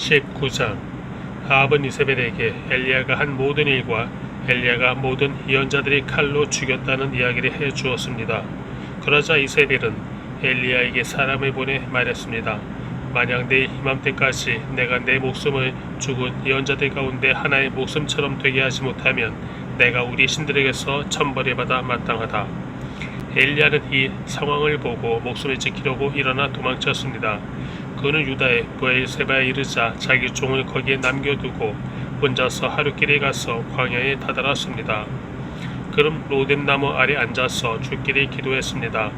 19장. 아합은 이세벨에게 엘리야가 한 모든 일과 엘리야가 모든 예언자들이 칼로 죽였다는 이야기를 해 주었습니다. 그러자 이세벨은 엘리야에게 사람을 보내 말했습니다. 만약 내일 이맘때까지 내가 내 목숨을 죽은 예언자들 가운데 하나의 목숨처럼 되게 하지 못하면 내가 우리 신들에게서 천벌을 받아 마땅하다. 엘리야는 이 상황을 보고 목숨을 지키려고 일어나 도망쳤습니다. 그는 유다의 브엘세바에 이르자 자기 종을 거기에 남겨두고 혼자서 하루길에 가서 광야에 다다랐습니다. 그는 로뎀나무 아래 앉아서 주께 기도했습니다.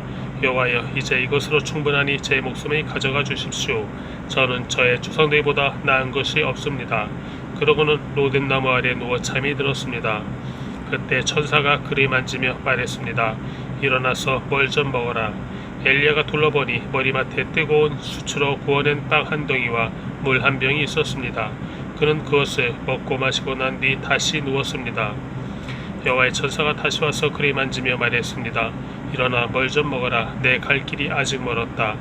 여호와여, 이제 이것으로 충분하니 제 목숨을 가져가 주십시오. 저는 저의 조상들보다 나은 것이 없습니다. 그러고는 로뎀나무 아래 누워 잠이 들었습니다. 그때 천사가 그를 만지며 말했습니다. 일어나서 뭘 좀 먹어라. 엘리야가 둘러보니 머리맡에 뜨거운 수치로 구워낸 빵 한 덩이와 물 한 병이 있었습니다. 그는 그것을 먹고 마시고 난 뒤 다시 누웠습니다. 여호와의 천사가 다시 와서 그를 만지며 말했습니다. 일어나 뭘 좀 먹어라. 내 갈 길이 아직 멀었다.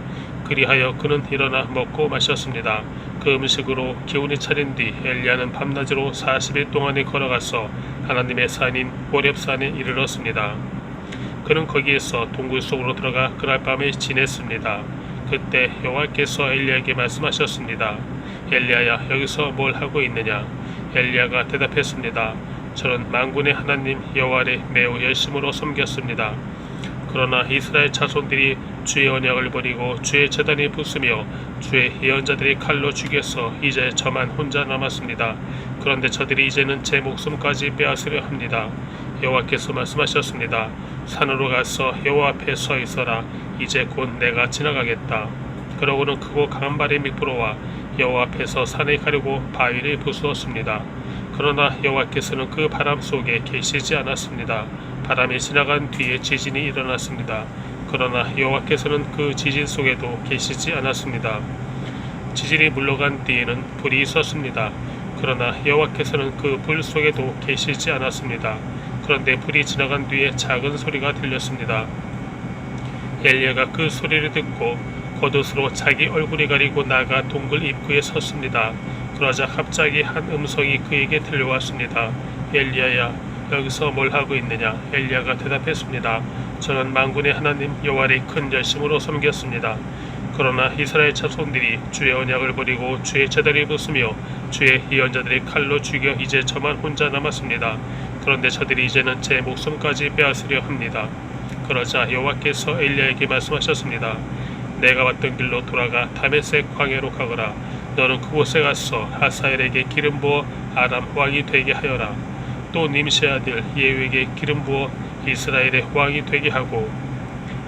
그리하여 그는 일어나 먹고 마셨습니다. 그 음식으로 기운이 차린 뒤 엘리야는 밤낮으로 40일 동안에 걸어가서 하나님의 산인 호렙산에 이르렀습니다. 그는 거기에서 동굴 속으로 들어가 그날 밤을 지냈습니다. 그때 여호와께서 엘리야에게 말씀하셨습니다. 엘리야야, 여기서 뭘 하고 있느냐? 엘리야가 대답했습니다. 저는 만군의 하나님 여호와를 매우 열심으로 섬겼습니다. 그러나 이스라엘 자손들이 주의 언약을 버리고 주의 제단을 부수며 주의 예언자들이 칼로 죽여서 이제 저만 혼자 남았습니다. 그런데 저들이 이제는 제 목숨까지 빼앗으려 합니다. 여호와께서 말씀하셨습니다. 산으로 가서 여호와 앞에 서 있어라. 이제 곧 내가 지나가겠다. 그러고는 크고 강한 바람이 불어와 여호와 앞에서 산에 가려고 바위를 부수었습니다. 그러나 여호와께서는 그 바람 속에 계시지 않았습니다. 바람이 지나간 뒤에 지진이 일어났습니다. 그러나 여호와께서는 그 지진 속에도 계시지 않았습니다. 지진이 물러간 뒤에는 불이 있었습니다. 그러나 여호와께서는 그 불 속에도 계시지 않았습니다. 그런데 불이 지나간 뒤에 작은 소리가 들렸습니다. 엘리야가 그 소리를 듣고 겉옷으로 자기 얼굴이 가리고 나가 동굴 입구에 섰습니다. 그러자 갑자기 한 음성이 그에게 들려왔습니다. 엘리야야, 여기서 뭘 하고 있느냐? 엘리야가 대답했습니다. 저는 만군의 하나님 여호와를 큰 열심으로 섬겼습니다. 그러나 이스라엘 자손들이 주의 언약을 버리고 주의 제단을 부수며 주의 예언자들이 칼로 죽여 이제 저만 혼자 남았습니다. 그런데 저들이 이제는 제 목숨까지 빼앗으려 합니다. 그러자 여호와께서 엘리야에게 말씀하셨습니다. 내가 왔던 길로 돌아가 다메섹 광야로 가거라. 너는 그곳에 가서 하사엘에게 기름 부어 아람 왕이 되게 하여라. 또 님시 아들 예후에게 기름 부어 이스라엘의 왕이 되게 하고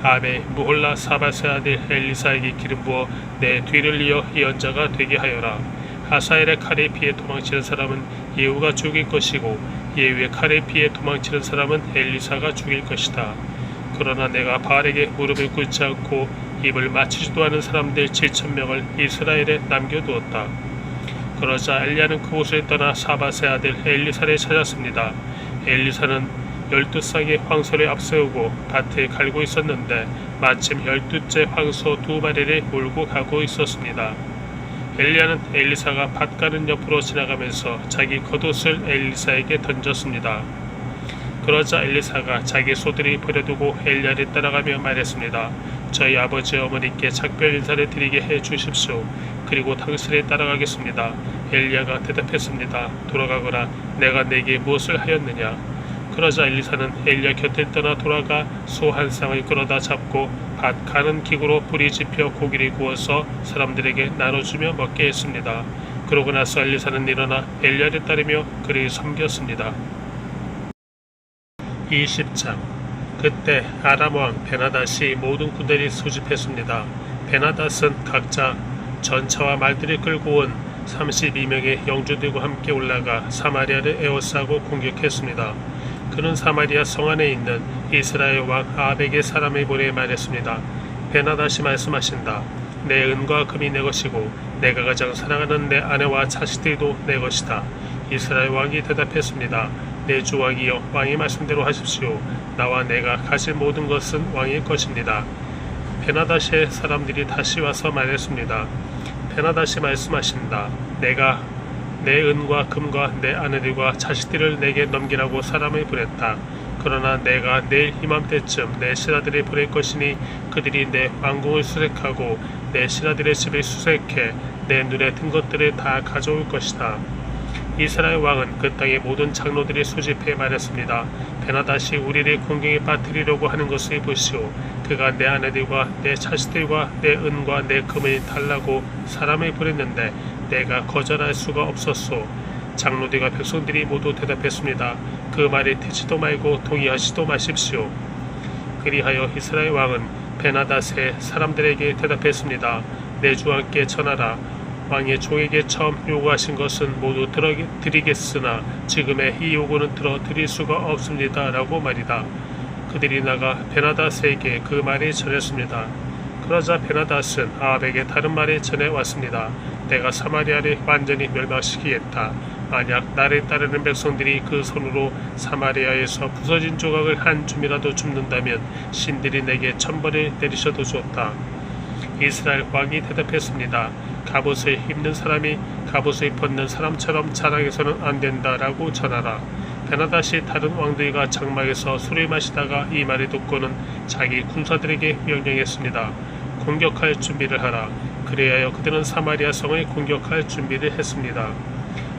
아베 무홀라 사바세 아들 엘리사에게 기름 부어 내 뒤를 이어 예언자가 되게 하여라. 하사엘의 칼에 피해 도망치는 사람은 예후가 죽일 것이고 예후의 칼에 피해 도망치는 사람은 엘리사가 죽일 것이다. 그러나 내가 바알에게 무릎을 꿇지 않고 입을 맞추지도 않은 사람들 7,000명을 이스라엘에 남겨두었다. 그러자 엘리야는 그곳을 떠나 사바세 아들 엘리사를 찾았습니다. 엘리사는 12쌍의 황소를 앞세우고 밭을 갈고 있었는데 마침 12째 황소 2마리를 몰고 가고 있었습니다. 엘리야는 엘리사가 밭 가는 옆으로 지나가면서 자기 겉옷을 엘리사에게 던졌습니다. 그러자 엘리사가 자기 소들이 버려두고 엘리야를 따라가며 말했습니다. 저희 아버지 어머니께 작별 인사를 드리게 해 주십시오. 그리고 당신을 따라가겠습니다. 엘리야가 대답했습니다. 돌아가거라. 내가 내게 무엇을 하였느냐? 그러자 엘리사는 엘리야 곁을 떠나 돌아가 소 한 쌍을 끌어다 잡고 밭 가는 기구로 불이 지펴 고기를 구워서 사람들에게 나눠주며 먹게 했습니다. 그러고 나서 엘리사는 일어나 엘리야를 따르며 그를 섬겼습니다. 20장. 그때 아람 왕 베나닷이 모든 군대를 소집했습니다. 베나닷은 각자 전차와 말들을 끌고 온 32명의 영주들과 함께 올라가 사마리아를 에워싸고 공격했습니다. 그는 사마리아 성 안에 있는 이스라엘 왕 아합에게 사람을 보내 말했습니다. 베나닷이 말씀하신다. 내 은과 금이 내 것이고 내가 가장 사랑하는 내 아내와 자식들도 내 것이다. 이스라엘 왕이 대답했습니다. 내 주 왕이여, 왕의 말씀대로 하십시오. 나와 내가 가질 모든 것은 왕의 것입니다. 베나닷의 사람들이 다시 와서 말했습니다. 베나다시 말씀하신다. 내가 내 은과 금과 내 아내들과 자식들을 내게 넘기라고 사람을 보냈다. 그러나 내가 내일 이맘때쯤 내 신하들을 보낼 것이니 그들이 내 왕궁을 수색하고 내 신하들의 집을 수색해 내 눈에 든 것들을 다 가져올 것이다. 이스라엘 왕은 그 땅의 모든 장로들이 소집해 말했습니다. 베나다시 우리를 공경에 빠뜨리려고 하는 것을 보시오. 그가 내 아내들과 내 자식들과 내 은과 내 금을 달라고 사람을 보냈는데 내가 거절할 수가 없었소. 장로들과 백성들이 모두 대답했습니다. 그 말을 듣지도 말고 동의하지도 마십시오. 그리하여 이스라엘 왕은 베나닷의 사람들에게 대답했습니다. 내 주왕께 전하라. 왕의 종에게 처음 요구하신 것은 모두 드리겠으나 지금의 이 요구는 들어드릴 수가 없습니다. 라고 말이다. 그들이 나가 베나닷에게 그 말을 전했습니다. 그러자 베나닷은 아합에게 다른 말을 전해왔습니다. 내가 사마리아를 완전히 멸망시키겠다. 만약 나를 따르는 백성들이 그 손으로 사마리아에서 부서진 조각을 한 줌이라도 줍는다면 신들이 내게 천벌을 내리셔도 좋다. 이스라엘 왕이 대답했습니다. 갑옷을 입는 사람이 갑옷을 벗는 사람처럼 자랑해서는 안 된다라고 전하라. 베나닷이 다른 왕들과 장막에서 술을 마시다가 이 말을 듣고는 자기 군사들에게 명령했습니다. 공격할 준비를 하라. 그리하여 그들은 사마리아 성을 공격할 준비를 했습니다.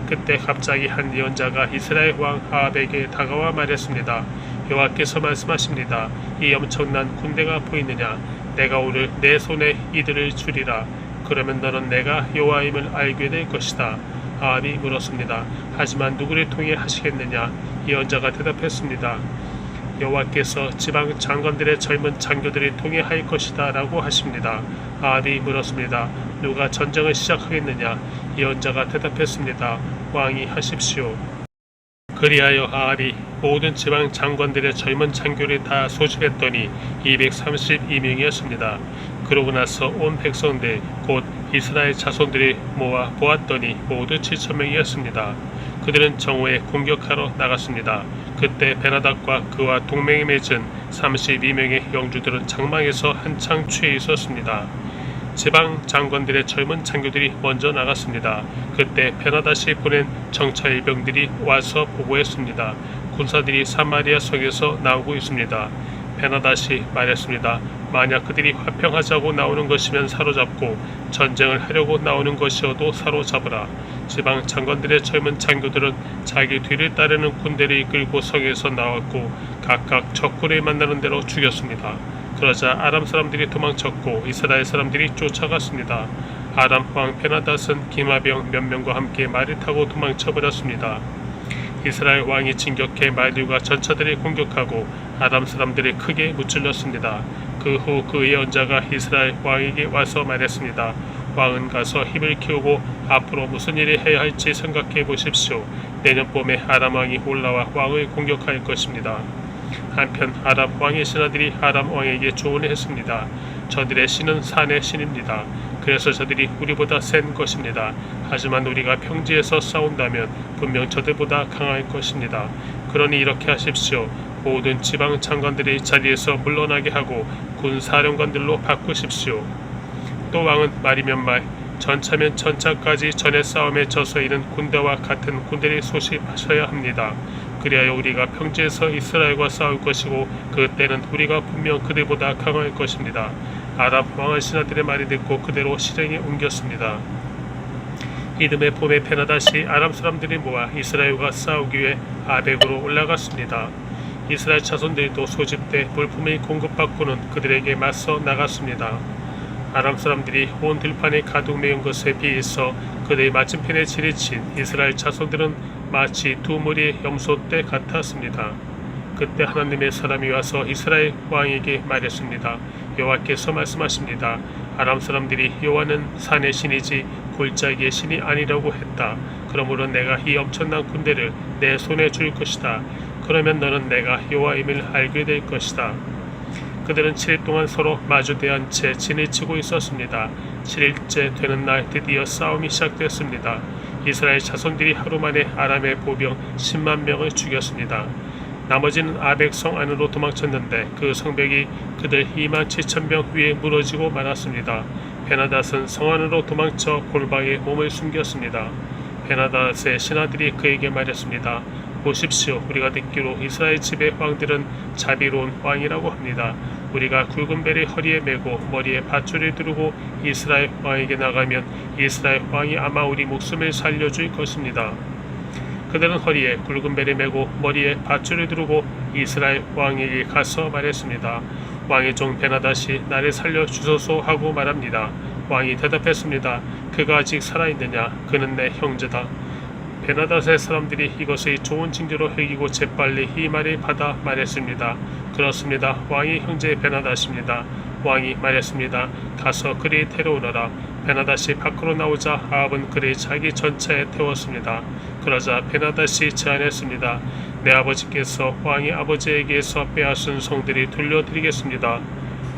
그때 갑자기 한 예언자가 이스라엘 왕 아합에게 다가와 말했습니다. 여호와께서 말씀하십니다. 이 엄청난 군대가 보이느냐? 내가 오늘 내 손에 이들을 주리라. 그러면 너는 내가 여호와임을 알게 될 것이다. 아합이 물었습니다. 하지만 누구를 통해 하시겠느냐? 예언자가 대답했습니다. 여호와께서 지방 장관들의 젊은 장교들을 통해 할 것이다 라고 하십니다. 아합이 물었습니다. 누가 전쟁을 시작하겠느냐? 예언자가 대답했습니다. 왕이 하십시오. 그리하여 아합이 모든 지방 장관들의 젊은 장교를 다 소집했더니 232명이었습니다. 그러고 나서 온 백성들 곧 이스라엘 자손들이 모아 보았더니 모두 7,000명이었습니다. 그들은 정오에 공격하러 나갔습니다. 그때 베나닷과 그와 동맹에 맺은 32명의 영주들은 장막에서 한창 취해 있었습니다. 지방 장관들의 젊은 장교들이 먼저 나갔습니다. 그때 베나닷이 보낸 정찰병들이 와서 보고했습니다. 군사들이 사마리아 성에서 나오고 있습니다. 베나닷이 말했습니다. 만약 그들이 화평하자고 나오는 것이면 사로잡고 전쟁을 하려고 나오는 것이어도 사로잡으라. 지방 장관들의 젊은 장교들은 자기 뒤를 따르는 군대를 이끌고 성에서 나왔고 각각 적군을 만나는 대로 죽였습니다. 그러자 아람 사람들이 도망쳤고 이스라엘 사람들이 쫓아갔습니다. 아람 왕 베나닷은 기마병 몇 명과 함께 말을 타고 도망쳐버렸습니다. 이스라엘 왕이 진격해 말들과 전차들을 공격하고 아람 사람들이 크게 무찔렀습니다. 그 후 그 예언자가 이스라엘 왕에게 와서 말했습니다. 왕은 가서 힘을 키우고 앞으로 무슨 일을 해야 할지 생각해 보십시오. 내년 봄에 아람 왕이 올라와 왕을 공격할 것입니다. 한편 아람 왕의 신하들이 아람 왕에게 조언을 했습니다. 저들의 신은 산의 신입니다. 그래서 저들이 우리보다 센 것입니다. 하지만 우리가 평지에서 싸운다면 분명 저들보다 강할 것입니다. 그러니 이렇게 하십시오. 모든 지방 장관들이 자리에서 물러나게 하고 군사령관들로 바꾸십시오. 또 왕은 말이면 말, 전차면 전차까지 전의 싸움에 져서 이른 군대와 같은 군대를 소집하셔야 합니다. 그리하여 우리가 평지에서 이스라엘과 싸울 것이고 그때는 우리가 분명 그들보다 강할 것입니다. 아람 왕의 신하들의 말이 듣고 그대로 실행에 옮겼습니다. 이듬해 봄에 베나닷이 아람 사람들이 모아 이스라엘과 싸우기 위해 아벡으로 올라갔습니다. 이스라엘 자손들도 소집돼 물품을 공급받고는 그들에게 맞서 나갔습니다. 아람 사람들이 온 들판에 가득 메운 것에 비해서 그들의 맞은편에 지리친 이스라엘 자손들은 마치 두 무리의 염소떼 같았습니다. 그때 하나님의 사람이 와서 이스라엘 왕에게 말했습니다. 여호와께서 말씀하십니다. 아람 사람들이 여호와는 산의 신이지 골짜기의 신이 아니라고 했다. 그러므로 내가 이 엄청난 군대를 내 손에 줄 것이다. 그러면 너는 내가 여호와임을 알게 될 것이다. 그들은 7일 동안 서로 마주대한 채 진을 치고 있었습니다. 7일째 되는 날 드디어 싸움이 시작되었습니다. 이스라엘 자손들이 하루 만에 아람의 보병 10만 명을 죽였습니다. 나머지는 아벡성 안으로 도망쳤는데 그 성벽이 그들 2만 7천 명 위에 무너지고 말았습니다. 베나닷은 성 안으로 도망쳐 골방에 몸을 숨겼습니다. 베나닷의 신하들이 그에게 말했습니다. 보십시오. 우리가 듣기로 이스라엘 집의 왕들은 자비로운 왕이라고 합니다. 우리가 굵은 배를 허리에 메고 머리에 밧줄을 두르고 이스라엘 왕에게 나가면 이스라엘 왕이 아마 우리 목숨을 살려줄 것입니다. 그들은 허리에 굵은 배를 메고 머리에 밧줄을 두르고 이스라엘 왕에게 가서 말했습니다. 왕의 종 베나닷이 나를 살려주소서 하고 말합니다. 왕이 대답했습니다. 그가 아직 살아있느냐? 그는 내 형제다. 베나닷의 사람들이 이것을 좋은 징조로 여기고 재빨리 이 말을 받아 말했습니다. 그렇습니다. 왕이 형제 베나닷입니다. 왕이 말했습니다. 가서 그를 데려오너라. 베나닷이 밖으로 나오자 아합은 그를 자기 전차에 태웠습니다. 그러자 베나닷이 제안했습니다. 내 아버지께서 왕의 아버지에게서 빼앗은 성들이 돌려드리겠습니다.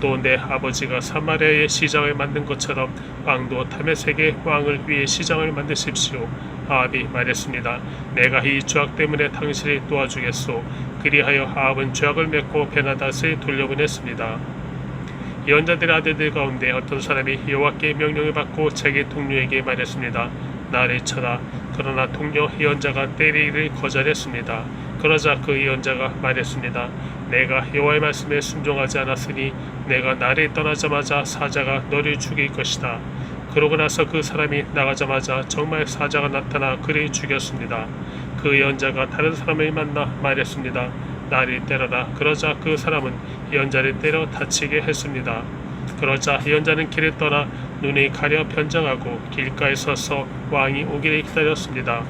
또 내 아버지가 사마리아의 시장을 만든 것처럼 왕도 다메섹의 왕을 위해 시장을 만드십시오. 아합이 말했습니다. 내가 이 죄악 때문에 당신을 도와주겠소. 그리하여 아합은 죄악을 맺고 베나닷을 돌려보냈습니다. 예언자들의 아들들 가운데 어떤 사람이 여호와께 명령을 받고 자기 동료에게 말했습니다. 나를 쳐라. 그러나 동료 예언자가 때리기를 거절했습니다. 그러자 그 예언자가 말했습니다. 내가 여호와의 말씀에 순종하지 않았으니 내가 나를 떠나자마자 사자가 너를 죽일 것이다. 그러고 나서 그 사람이 나가자마자 정말 사자가 나타나 그를 죽였습니다. 그 예언자가 다른 사람을 만나 말했습니다. 나를 때려라. 그러자 그 사람은 예언자를 때려 다치게 했습니다. 그러자 예언자는 길을 떠나 눈이 가려 변장하고 길가에 서서 왕이 오기를 기다렸습니다.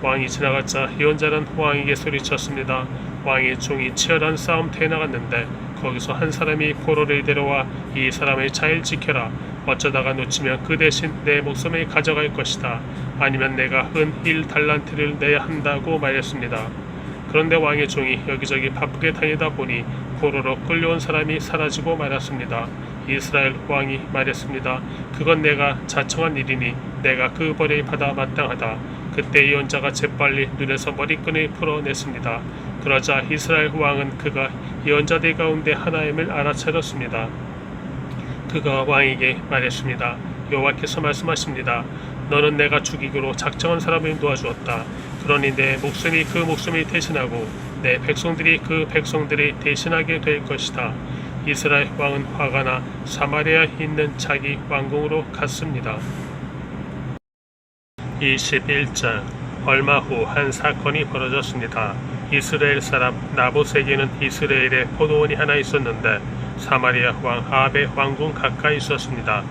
왕이 지나갔자 예언자는 왕에게 소리쳤습니다. 왕의 종이 치열한 싸움터에 나갔는데 거기서 한 사람이 포로를 데려와 이 사람을 잘 지켜라. 어쩌다가 놓치면 그 대신 내 목숨을 가져갈 것이다. 아니면 내가 은 1달란트를 내야 한다고 말했습니다. 그런데 왕의 종이 여기저기 바쁘게 다니다 보니 포로로 끌려온 사람이 사라지고 말았습니다. 이스라엘 왕이 말했습니다. 그건 내가 자청한 일이니 내가 그 벌을 받아 마땅하다. 그때 예언자가 재빨리 눈에서 머리끈을 풀어냈습니다. 그러자 이스라엘 왕은 그가 예언자들 가운데 하나임을 알아차렸습니다. 그가 왕에게 말했습니다. 여호와께서 말씀하십니다. 너는 내가 죽이기로 작정한 사람을 도와주었다. 그러니 내 목숨이 그 목숨을 대신하고 내 백성들이 그 백성들을 대신하게 될 것이다. 이스라엘 왕은 화가 나 사마리아에 있는 자기 왕궁으로 갔습니다. 21장. 얼마 후 한 사건이 벌어졌습니다. 이스라엘 사람 나봇에게는 이스라엘에 포도원이 하나 있었는데 사마리아 왕 아합의 왕궁 가까이 있었습니다.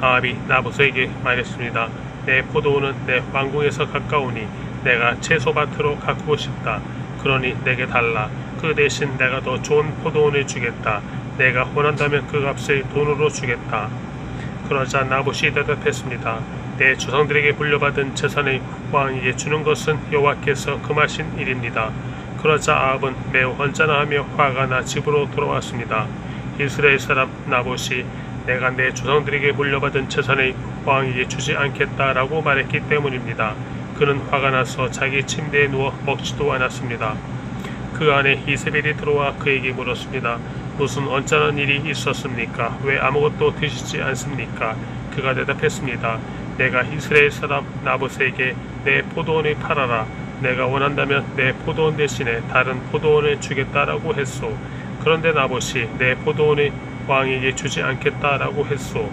아합이 나봇에게 말했습니다. 내 포도원은 내 왕궁에서 가까우니 내가 채소밭으로 가꾸고 싶다. 그러니 내게 달라. 그 대신 내가 더 좋은 포도원을 주겠다. 내가 원한다면 그 값을 돈으로 주겠다. 그러자 나봇이 대답했습니다. 내 조상들에게 물려받은 재산을 왕에게 주는 것은 여호와께서 금하신 일입니다. 그러자 아합은 매우 언짢아하며 화가 나 집으로 돌아왔습니다. 이스라엘 사람 나봇이 내가 내 조상들에게 물려받은 재산을 왕에게 주지 않겠다라고 말했기 때문입니다. 그는 화가 나서 자기 침대에 누워 먹지도 않았습니다. 그 안에 이세벨이 들어와 그에게 물었습니다. 무슨 언짢은 일이 있었습니까? 왜 아무것도 드시지 않습니까? 그가 대답했습니다. 내가 이스라엘 사람 나봇에게 내 포도원을 팔아라. 내가 원한다면 내 포도원 대신에 다른 포도원을 주겠다라고 했소. 그런데 나봇이 내 포도원을 왕에게 주지 않겠다라고 했소.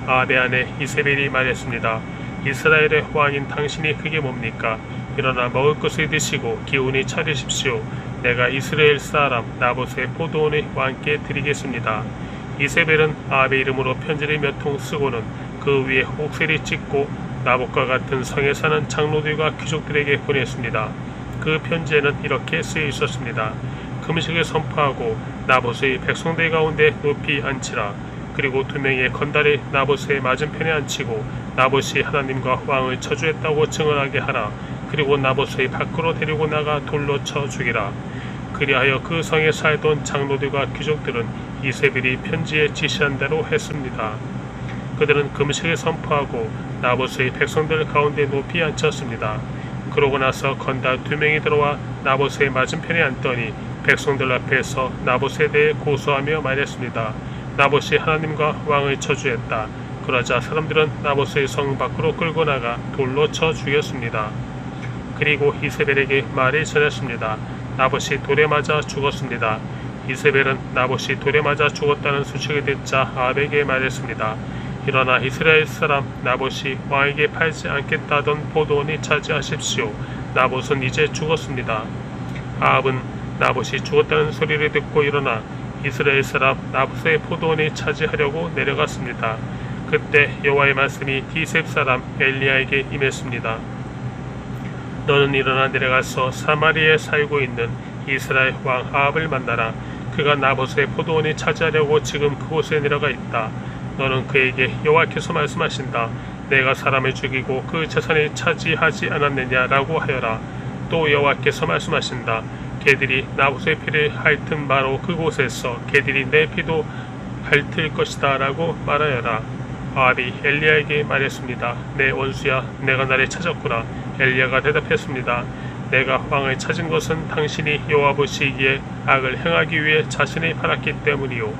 아합의 아내 이세벨이 말했습니다. 이스라엘의 왕인 당신이 그게 뭡니까? 일어나 먹을 것을 드시고 기운이 차리십시오. 내가 이스라엘 사람 나봇의 포도원을 왕께 드리겠습니다. 이세벨은 아합의 이름으로 편지를 몇 통 쓰고는 그 위에 옥새를 찍고 나봇과 같은 성에 사는 장로들과 귀족들에게 보냈습니다. 그 편지에는 이렇게 쓰여 있었습니다. 금식을 선포하고 나봇의 백성들 가운데 높이 앉히라. 그리고 2명의 건달을 나봇의 맞은편에 앉히고 나봇이 하나님과 왕을 저주했다고 증언하게 하라. 그리고 나봇의 밖으로 데리고 나가 돌로 쳐 죽이라. 그리하여 그 성에 살던 장로들과 귀족들은 이세벨이 편지에 지시한 대로 했습니다. 그들은 금식을 선포하고 나봇의 백성들 가운데 높이 앉혔습니다. 그러고 나서 건달 2명이 들어와 나봇의 맞은편에 앉더니 백성들 앞에서 나봇에 대해 고소하며 말했습니다. 나봇이 하나님과 왕을 저주했다. 그러자 사람들은 나봇의 성 밖으로 끌고 나가 돌로 쳐 죽였습니다. 그리고 이세벨에게 말을 전했습니다. 나봇이 돌에 맞아 죽었습니다. 이세벨은 나봇이 돌에 맞아 죽었다는 소식을 듣자 아합에게 말했습니다. 일어나 이스라엘 사람 나봇이 왕에게 팔지 않겠다던 포도원을 차지하십시오. 나봇은 이제 죽었습니다. 아합은 나봇이 죽었다는 소리를 듣고 일어나 이스라엘 사람 나봇의 포도원을 차지하려고 내려갔습니다. 그때 여호와의 말씀이 디셉 사람 엘리야에게 임했습니다. 너는 일어나 내려가서 사마리아에 살고 있는 이스라엘 왕 아합을 만나라. 그가 나봇의 포도원을 차지하려고 지금 그곳에 내려가 있다. 너는 그에게 여호와께서 말씀하신다. 내가 사람을 죽이고 그 재산을 차지하지 않았느냐라고 하여라. 또 여호와께서 말씀하신다. 개들이 나봇의 피를 핥은 바로 그곳에서 개들이 내 피도 핥을 것이다 라고 말하여라. 아합이 엘리야에게 말했습니다. 내 원수야, 내가 나를 찾았구나. 엘리야가 대답했습니다. 내가 왕을 찾은 것은 당신이 여호와 보시기에 악을 행하기 위해 자신을 팔았기 때문이요.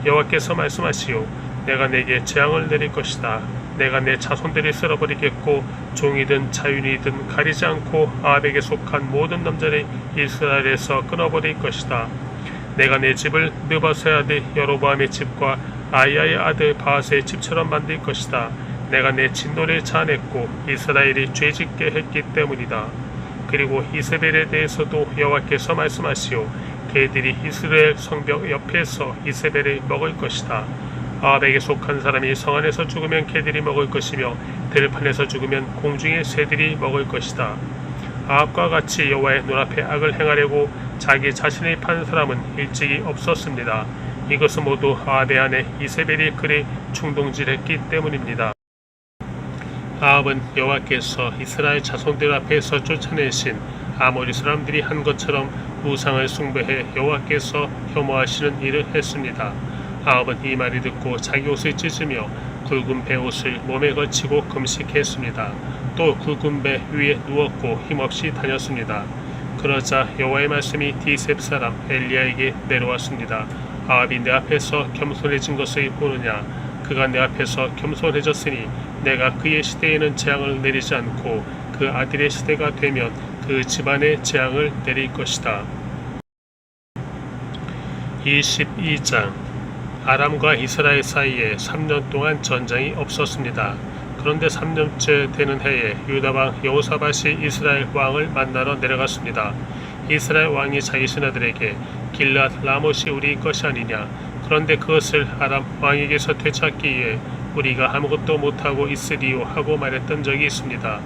여호와께서 말씀하시오. 내가 내게 재앙을 내릴 것이다. 내가 내 자손들을 쓸어버리겠고 종이든 자윤이든 가리지 않고 아합에게 속한 모든 남자를 이스라엘에서 끊어버릴 것이다. 내가 내 집을 느바스의 아들 여로보암의 집과 아이야의 아들 바하스의 집처럼 만들 것이다. 내가 내 진노를 자아냈고 이스라엘이 죄짓게 했기 때문이다. 그리고 이세벨에 대해서도 여호와께서 말씀하시오. 개들이 이스라엘 성벽 옆에서 이세벨을 먹을 것이다. 아합에게 속한 사람이 성 안에서 죽으면 개들이 먹을 것이며 들판에서 죽으면 공중의 새들이 먹을 것이다. 아합과 같이 여호와의 눈앞에 악을 행하려고 자기 자신을 판 사람은 일찍이 없었습니다. 이것은 모두 아합의 아내 이세벨이 그리 충동질했기 때문입니다. 아합은 여호와께서 이스라엘 자손들 앞에서 쫓아내신 아모리 사람들이 한 것처럼 우상을 숭배해 여호와께서 혐오하시는 일을 했습니다. 아합은 이 말을 듣고 자기 옷을 찢으며 굵은 베옷을 몸에 걸치고 금식했습니다. 또 굵은 배 위에 누웠고 힘없이 다녔습니다. 그러자 여호와의 말씀이 디셉 사람 엘리야에게 내려왔습니다. 아합이 내 앞에서 겸손해진 것을 보느냐? 그가 내 앞에서 겸손해졌으니 내가 그의 시대에는 재앙을 내리지 않고 그 아들의 시대가 되면 그 집안에 재앙을 내릴 것이다. 22장 아람과 이스라엘 사이에 3년 동안 전쟁이 없었습니다. 그런데 3년째 되는 해에 유다왕 여호사밧이 이스라엘 왕을 만나러 내려갔습니다. 이스라엘 왕이 자기 신하들에게 길랏 라못이 우리 것이 아니냐. 그런데 그것을 아람 왕에게서 되찾기 위해 우리가 아무것도 못하고 있으리요 하고 말했던 적이 있습니다.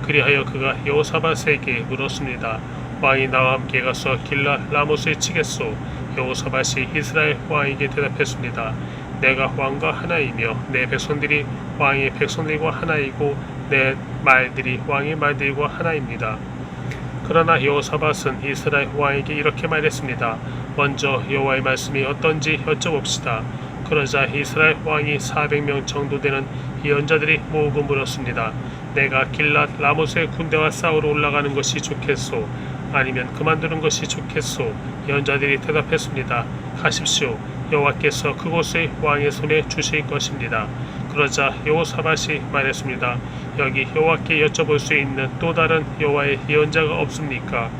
그리하여 그가 여호사밧에게 물었습니다. 왕이 나와 함께 가서 길랏 라못을 치겠소. 여호사밧이 이스라엘 왕에게 대답했습니다. 내가 왕과 하나이며 내 백성들이 왕의 백성들과 하나이고 내 말들이 왕의 말들과 하나입니다. 그러나 여호사밧은 이스라엘 왕에게 이렇게 말했습니다. 먼저 여호와의 말씀이 어떤지 여쭤봅시다. 그러자 이스라엘 왕이 400명 정도 되는 예언자들이 모으고 물었습니다. 내가 길랏 라못의 군대와 싸우러 올라가는 것이 좋겠소? 아니면 그만두는 것이 좋겠소? 예언자들이 대답했습니다. 가십시오. 여호와께서 그곳을 왕의 손에 주실 것입니다. 그러자 여호사밧이 말했습니다. 여기 여호와께 여쭤볼 수 있는 또 다른 여호와의 예언자가 없습니까?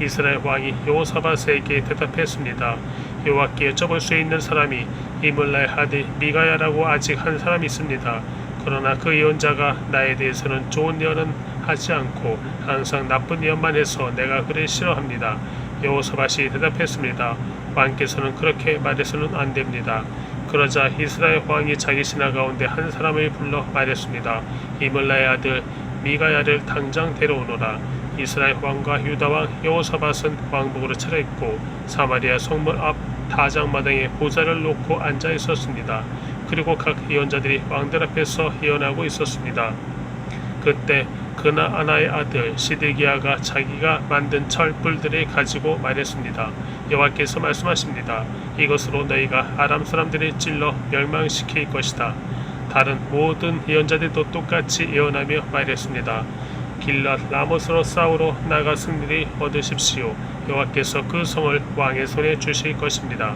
이스라엘 왕이 여호사밧에게 대답했습니다. 여호와께 여쭤볼 수 있는 사람이 이물라의 아들 미가야라고 아직 한 사람이 있습니다. 그러나 그 예언자가 나에 대해서는 좋은 예언은 하지 않고 항상 나쁜 예언만 해서 내가 그를 싫어합니다. 여호사밧이 대답했습니다. 왕께서는 그렇게 말해서는 안 됩니다. 그러자 이스라엘 왕이 자기 신하 가운데 한 사람을 불러 말했습니다. 이물라의 아들 미가야를 당장 데려오너라. 이스라엘 왕과 유다 왕 여호사밧은 왕복으로 차려입고 사마리아 성문 앞 다장마당에 보좌를 놓고 앉아 있었습니다. 그리고 각 예언자들이 왕들 앞에서 예언하고 있었습니다. 그때 그나아나의 아들 시드기야가 자기가 만든 철불들을 가지고 말했습니다. 여호와께서 말씀하십니다. 이것으로 너희가 아람 사람들을 찔러 멸망시킬 것이다. 다른 모든 예언자들도 똑같이 예언하며 말했습니다. 길랏 라못으로 싸우러 나가 승리를 얻으십시오. 여호와께서 그 성을 왕의 손에 주실 것입니다.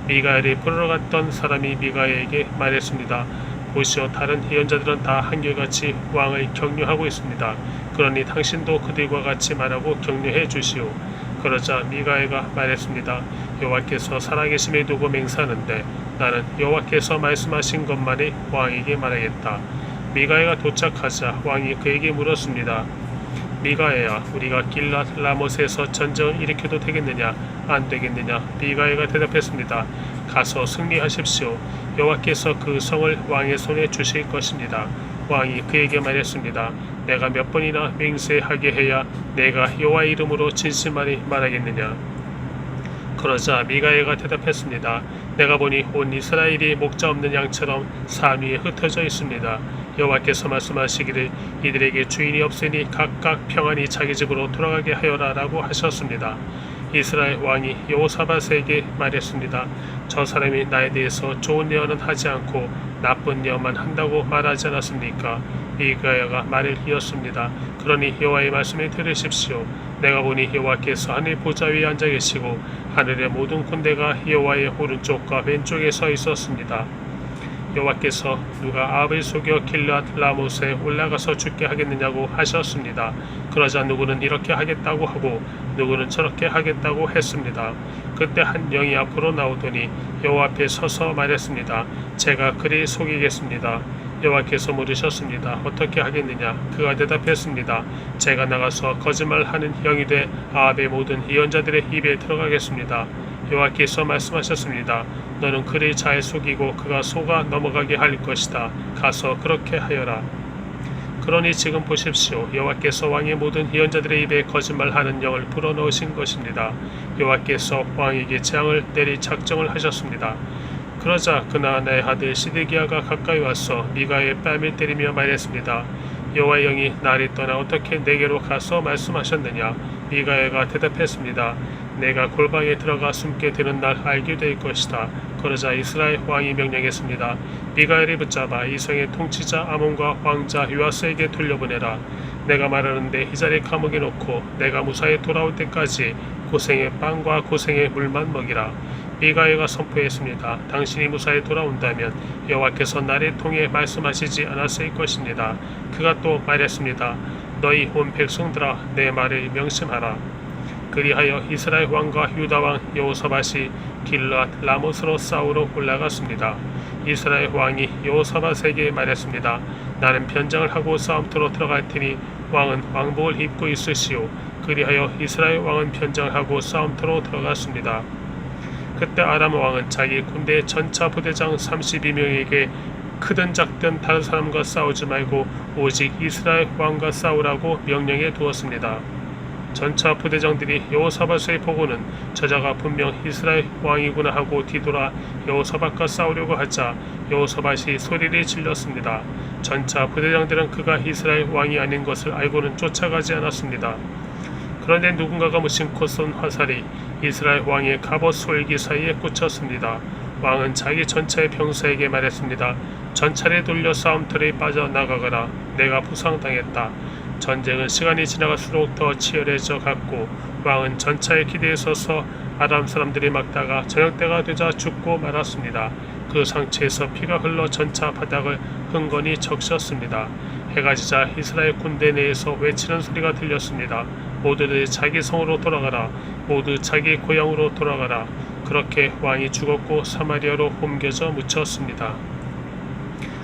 미가엘이 부르러 갔던 사람이 미가엘에게 말했습니다. 보시오, 다른 예언자들은 다 한결같이 왕을 격려하고 있습니다. 그러니 당신도 그들과 같이 말하고 격려해 주시오. 그러자 미가야가 말했습니다. 여호와께서 살아계심에 두고 맹세하는데 나는 여호와께서 말씀하신 것만이 왕에게 말하겠다. 미가야가 도착하자 왕이 그에게 물었습니다. 미가야야, 우리가 길랏 라못에서 전쟁을 일으켜도 되겠느냐 안 되겠느냐? 미가야가 대답했습니다. 가서 승리하십시오. 여호와께서 그 성을 왕의 손에 주실 것입니다. 왕이 그에게 말했습니다. 내가 몇 번이나 맹세하게 해야 내가 여호와 이름으로 진실만이 말하겠느냐? 그러자 미가야가 대답했습니다. 내가 보니 온 이스라엘이 목자 없는 양처럼 산 위에 흩어져 있습니다. 여호와께서 말씀하시기를 이들에게 주인이 없으니 각각 평안히 자기 집으로 돌아가게 하여라 라고 하셨습니다. 이스라엘 왕이 여호사밧에게 말했습니다. 저 사람이 나에 대해서 좋은 예언은 하지 않고 나쁜 예언만 한다고 말하지 않았습니까? 미가야가 말을 이었습니다. 그러니 여호와의 말씀을 들으십시오. 내가 보니 여호와께서 하늘 보좌 위에 앉아 계시고 하늘의 모든 군대가 여호와의 오른쪽과 왼쪽에 서 있었습니다. 여호와께서 누가 아합을 속여 길랏 라못에 올라가서 죽게 하겠느냐고 하셨습니다. 그러자 누구는 이렇게 하겠다고 하고 누구는 저렇게 하겠다고 했습니다. 그때 한 영이 앞으로 나오더니 여호와 앞에 서서 말했습니다. 제가 그리 속이겠습니다. 여호와께서 물으셨습니다. 어떻게 하겠느냐? 그가 대답했습니다. 제가 나가서 거짓말하는 영이 돼 아합의 모든 예언자들의 입에 들어가겠습니다. 여호와께서 말씀하셨습니다. 너는 그를 잘 속이고 그가 속아 넘어가게 할 것이다. 가서 그렇게 하여라. 그러니 지금 보십시오. 여호와께서 왕의 모든 예언자들의 입에 거짓말하는 영을 불어넣으신 것입니다. 여호와께서 왕에게 재앙을 내릴 작정을 하셨습니다. 그러자 그나안의 아들 시드기야가 가까이 와서 미가의 뺨을 때리며 말했습니다. 여호와의 영이 나를 떠나 어떻게 내게로 가서 말씀하셨느냐? 미가야가 대답했습니다. 내가 골방에 들어가 숨게 되는 날 알게 될 것이다. 그러자 이스라엘 왕이 명령했습니다. 미가야를 붙잡아 이 성의 통치자 아몬과 왕자 요아스에게 돌려보내라. 내가 말하는데 이 자리에 감옥에 놓고 내가 무사히 돌아올 때까지 고생의 빵과 고생의 물만 먹이라. 미가야가 선포했습니다. 당신이 무사히 돌아온다면 여호와께서 나를 통해 말씀하시지 않았을 것입니다. 그가 또 말했습니다. 너희 온 백성들아 내 말을 명심하라. 그리하여 이스라엘 왕과 유다 왕 여호사밧이 길랏 라못으로 싸우러 올라갔습니다. 이스라엘 왕이 여호사밧에게 말했습니다. 나는 변장을 하고 싸움터로 들어갈 테니 왕은 왕복을 입고 있으시오. 그리하여 이스라엘 왕은 변장을 하고 싸움터로 들어갔습니다. 그때 아람 왕은 자기 군대 전차 부대장 32명에게 크든 작든 다른 사람과 싸우지 말고 오직 이스라엘 왕과 싸우라고 명령해 두었습니다. 전차 부대장들이 여호사밧을 보고는 저자가 분명 이스라엘 왕이구나 하고 뒤돌아 여호사밧과 싸우려고 하자 여호사밧이 소리를 질렀습니다. 전차 부대장들은 그가 이스라엘 왕이 아닌 것을 알고는 쫓아가지 않았습니다. 그런데 누군가가 무심코 쏜 화살이 이스라엘 왕의 갑옷 솔기 사이에 꽂혔습니다. 왕은 자기 전차의 병사에게 말했습니다. 전차를 돌려 싸움터에 빠져나가거라. 내가 부상당했다. 전쟁은 시간이 지나갈수록 더 치열해져 갔고 왕은 전차에 기대에 서서 아람 사람들이 막다가 저녁때가 되자 죽고 말았습니다. 그 상처에서 피가 흘러 전차 바닥을 흥건히 적셨습니다. 해가 지자 이스라엘 군대 내에서 외치는 소리가 들렸습니다. 모두들 자기 성으로 돌아가라. 모두 자기 고향으로 돌아가라. 그렇게 왕이 죽었고 사마리아로 옮겨져 묻혔습니다.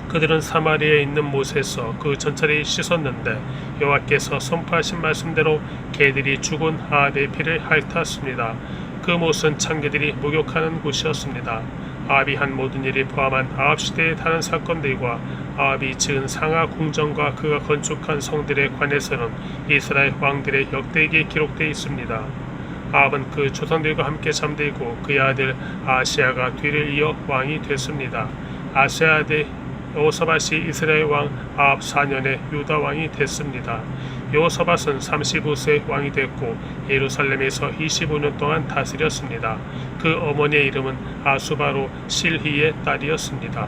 그들은 사마리아에 있는 못에서 그 전차를 씻었는데 여호와께서 선포하신 말씀대로 개들이 죽은 아합의 피를 핥았습니다. 그 못은 창개들이 목욕하는 곳이었습니다. 아합이 한 모든 일을 포함한 아합 시대의 다른 사건들과 아합이 지은 상하 궁전과 그가 건축한 성들에 관해서는 이스라엘 왕들의 역대기에 기록되어 있습니다. 아합은 그 조상들과 함께 잠들고 그의 아들 아하시야가 뒤를 이어 왕이 됐습니다. 아하시야 아들 여호사밧이 이스라엘 왕 아합 4년에 유다 왕이 됐습니다. 여호사밧은 35세 왕이 됐고 예루살렘에서 25년 동안 다스렸습니다. 그 어머니의 이름은 아수바로 실히의 딸이었습니다.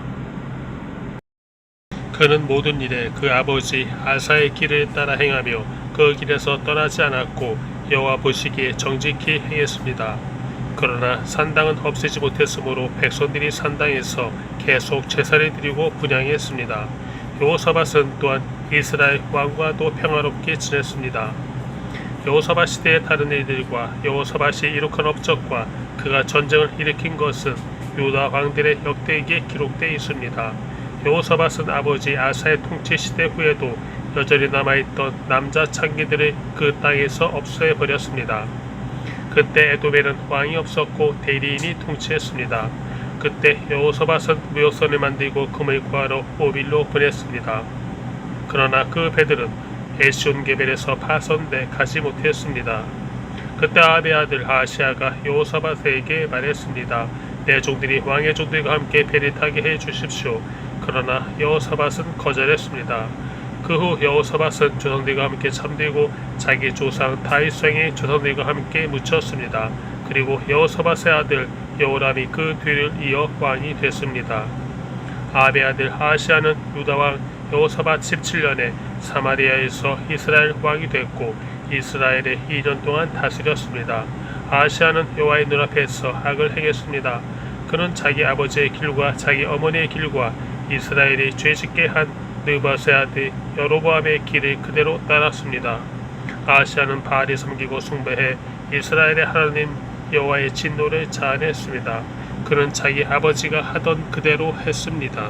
그는 모든 일에 그 아버지 아사의 길을 따라 행하며 그 길에서 떠나지 않았고 여호와 보시기에 정직히 행했습니다. 그러나 산당은 없애지 못했으므로 백성들이 산당에서 계속 제사를 드리고 분향했습니다. 여호사밧은 또한 이스라엘 왕과도 평화롭게 지냈습니다. 여호사밧 시대의 다른 일들과 여호사밧이 이룩한 업적과 그가 전쟁을 일으킨 것은 유다 왕들의 역대기에 기록되어 있습니다. 여호사밧은 아버지 아사의 통치 시대 후에도 여전히 남아있던 남자 창기들을 그 땅에서 없애버렸습니다. 그때 에돔에는 왕이 없었고 대리인이 통치했습니다. 그때 여호사밧은 무역선을 만들고 금을 구하러 오빌로 보냈습니다. 그러나 그 배들은 에시온게벨에서 파손돼 가지 못했습니다. 그때 아합의 아들 아하시아가 여호사밧에게 말했습니다. 내 종들이 왕의 종들과 함께 배를 타게 해 주십시오. 그러나 여호사밧은 거절했습니다. 그 후 여호사밧은 조상들과 함께 잠들고 자기 조상 다윗왕의 조상들과 함께 묻혔습니다. 그리고 여호사밧의 아들 여호람이 그 뒤를 이어 왕이 됐습니다. 아합의 아들 아하시아는 유다왕 여호사밧 17년에 사마리아에서 이스라엘 왕이 됐고 이스라엘에 2년 동안 다스렸습니다. 아하시아는 여호와의 눈앞에서 악을 행했습니다. 그는 자기 아버지의 길과 자기 어머니의 길과 이스라엘이 죄짓게 한 느밧의 아들 여로보암의 길을 그대로 따랐습니다. 아하시아는 바알을 섬기고 숭배해 이스라엘의 하나님 여호와의 진노를 자아냈습니다. 그는 자기 아버지가 하던 그대로 했습니다.